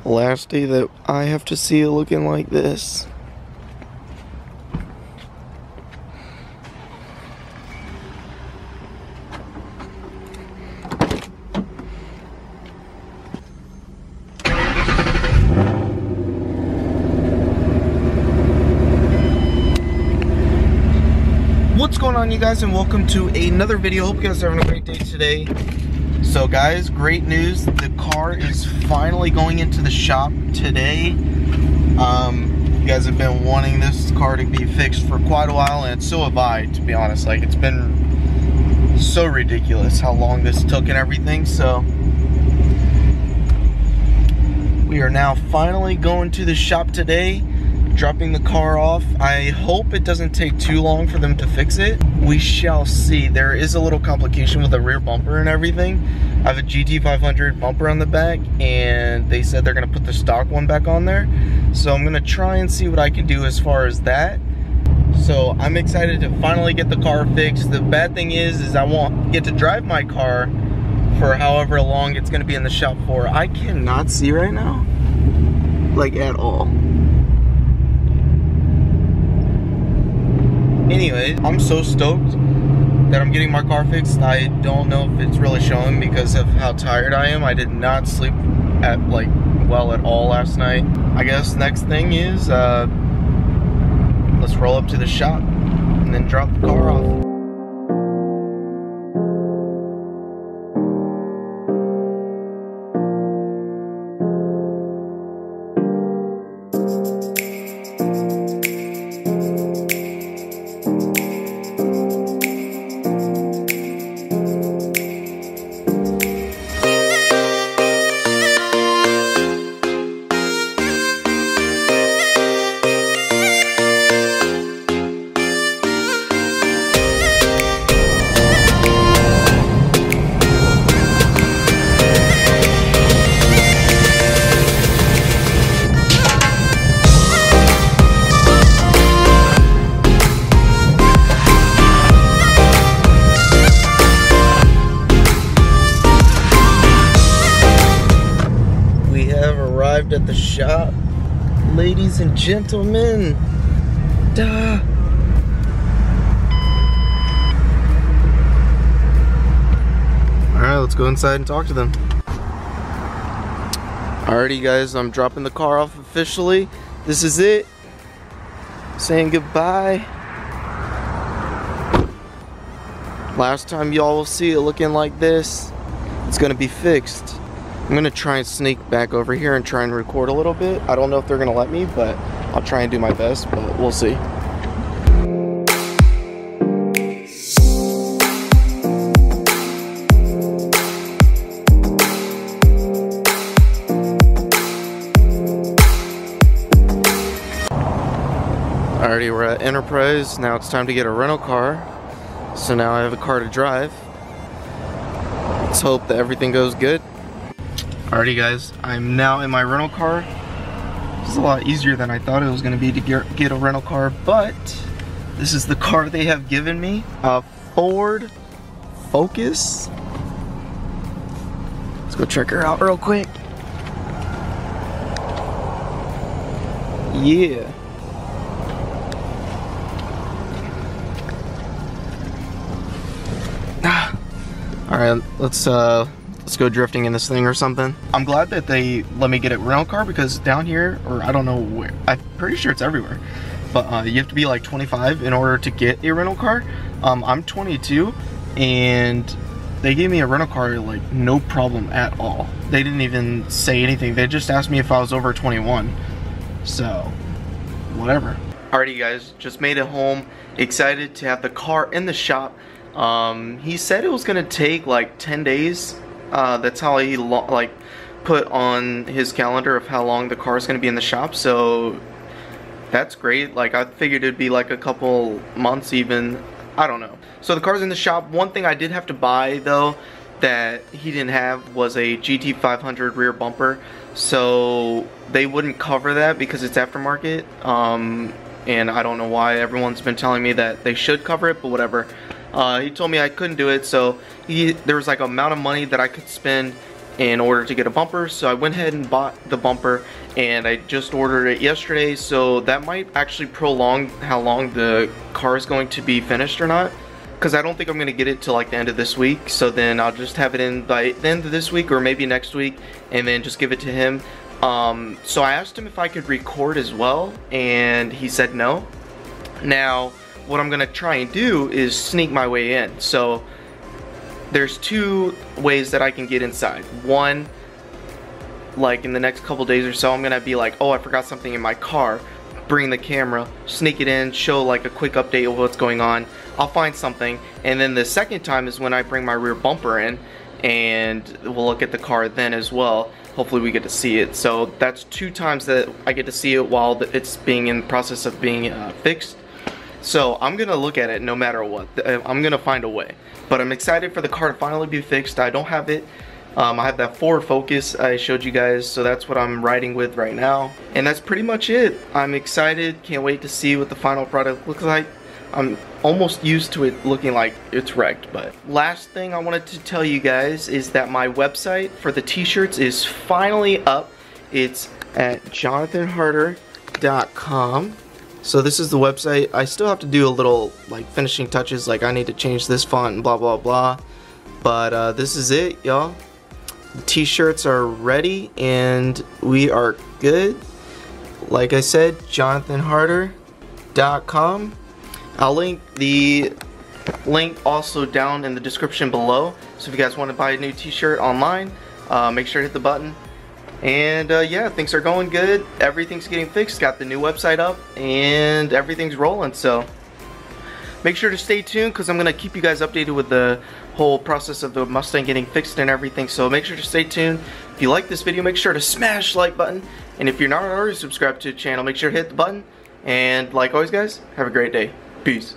last day that I have to see it looking like this. What's going on, you guys, and welcome to another video. Hope you guys are having a great day today. So guys, great news, the car is finally going into the shop today. You guys have been wanting this car to be fixed for quite a while, and so have I, to be honest. Like, it's been so ridiculous how long this took and everything. So we are now finally going to the shop today, dropping the car off. I hope it doesn't take too long for them to fix it. We shall see. There is a little complication with the rear bumper and everything. I have a GT500 bumper on the back, and they said they're gonna put the stock one back on there. So I'm gonna try and see what I can do as far as that. So I'm excited to finally get the car fixed. The bad thing is I won't get to drive my car for however long it's gonna be in the shop for. I cannot see right now, like, at all. Anyway, I'm so stoked that I'm getting my car fixed. I don't know if it's really showing because of how tired I am. I did not sleep well at all last night. I guess next thing is let's roll up to the shop and then drop the car off. At the shop, ladies and gentlemen. Duh. Alright, let's go inside and talk to them. Alrighty guys, I'm dropping the car off officially. This is it. Saying goodbye. Last time y'all will see it looking like this. It's gonna be fixed. I'm gonna try and sneak back over here and try and record a little bit. I don't know if they're gonna let me, but I'll try and do my best, but we'll see. Alrighty, we're at Enterprise. Now it's time to get a rental car. So now I have a car to drive. Let's hope that everything goes good. Alrighty guys, I'm now in my rental car. It's a lot easier than I thought it was going to be to get a rental car, but this is the car they have given me. A Ford Focus. Let's go check her out real quick. Yeah. Alright, let's go drifting in this thing or something. I'm glad that they let me get a rental car, because down here, or I don't know where, I'm pretty sure it's everywhere, but you have to be like 25 in order to get a rental car. I'm 22, and they gave me a rental car like no problem at all. They didn't even say anything. They just asked me if I was over 21. So, whatever. Alrighty guys, just made it home. Excited to have the car in the shop. He said it was gonna take like 10 days. That's how he put on his calendar of how long the car is gonna be in the shop. So that's great. Like, I figured it'd be like a couple months even. I don't know. So the car's in the shop. One thing I did have to buy though that he didn't have was a GT500 rear bumper. So they wouldn't cover that because it's aftermarket. And I don't know why everyone's been telling me that they should cover it, but whatever. He told me I couldn't do it, so there was like an amount of money that I could spend in order to get a bumper. So I went ahead and bought the bumper, and I just ordered it yesterday, so that might actually prolong how long the car is going to be finished or not, because I don't think I'm going to get it till like the end of this week. So then I'll just have it in by the end of this week or maybe next week, and then just give it to him. So I asked him if I could record as well, and he said no. Now what I'm gonna try and do is sneak my way in. So there's two ways that I can get inside. One, like in the next couple days or so, I'm gonna be like, oh, I forgot something in my car, bring the camera, sneak it in, show like a quick update of what's going on. I'll find something, and then the second time is when I bring my rear bumper in, and we'll look at the car then as well. Hopefully we get to see it. So that's 2 times that I get to see it while it's being in the process of being fixed. So I'm gonna look at it no matter what. I'm gonna find a way. But I'm excited for the car to finally be fixed. I don't have it. I have that Ford Focus I showed you guys, so that's what I'm riding with right now. And that's pretty much it. I'm excited. Can't wait to see what the final product looks like. I'm almost used to it looking like it's wrecked. But last thing I wanted to tell you guys is that my website for the t-shirts is finally up. It's at jonathanharder.com. So this is the website. I still have to do a little like finishing touches, like I need to change this font and blah blah blah. But this is it, y'all. The t-shirts are ready and we are good. Like I said, jonathanharder.com. I'll link the link also down in the description below. So if you guys want to buy a new t-shirt online, make sure to hit the button. And yeah, things are going good. Everything's getting fixed. Got the new website up and everything's rolling. So make sure to stay tuned because I'm going to keep you guys updated with the whole process of the Mustang getting fixed and everything. So make sure to stay tuned. If you like this video, make sure to smash the like button. And if you're not already subscribed to the channel, make sure to hit the button. And like always guys, have a great day. Peace.